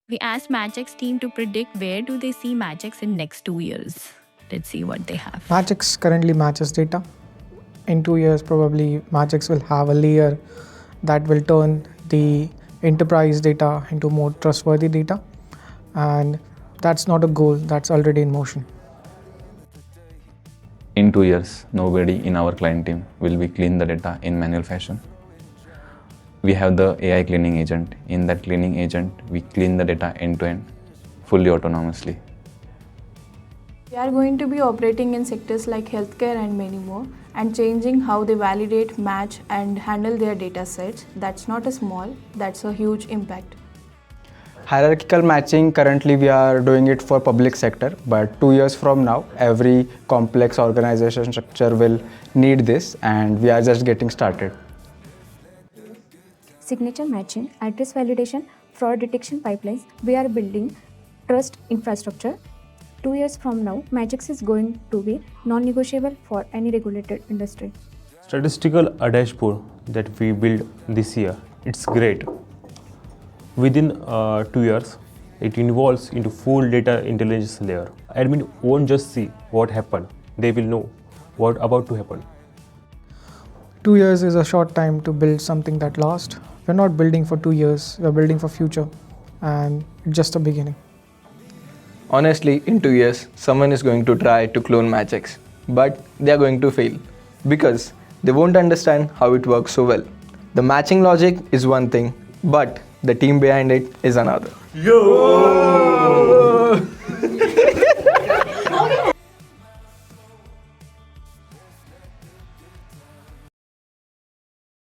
We asked MatchX team to predict where do they see MatchX in next 2 years. Let's see what they have. MatchX currently matches data. In 2 years, probably MatchX will have a layer that will turn the enterprise data into more trustworthy data. And that's not a goal, that's already in motion. In 2 years, nobody in our client team will be clean the data in manual fashion. We have the AI cleaning agent. In that cleaning agent, we clean the data end to end, fully autonomously. We are going to be operating in sectors like healthcare and many more, and changing how they validate, match, and handle their data sets. That's not a small, that's a huge impact. Hierarchical matching, currently we are doing it for public sector, but 2 years from now, every complex organization structure will need this, and we are just getting started. Signature matching, address validation, fraud detection pipelines. We are building trust infrastructure. 2 years from now, MatchX is going to be non-negotiable for any regulated industry. Statistical dashboard that we built this year, it's great. Within 2 years, it evolves into full data intelligence layer. Admin won't just see what happened, they will know what about to happen. 2 years is a short time to build something that lasts. We're not building for 2 years, we're building for future, and it's just a beginning. Honestly, in 2 years, someone is going to try to clone MatchX, but they are going to fail because they won't understand how it works so well. The matching logic is one thing, but the team behind it is another. Yo!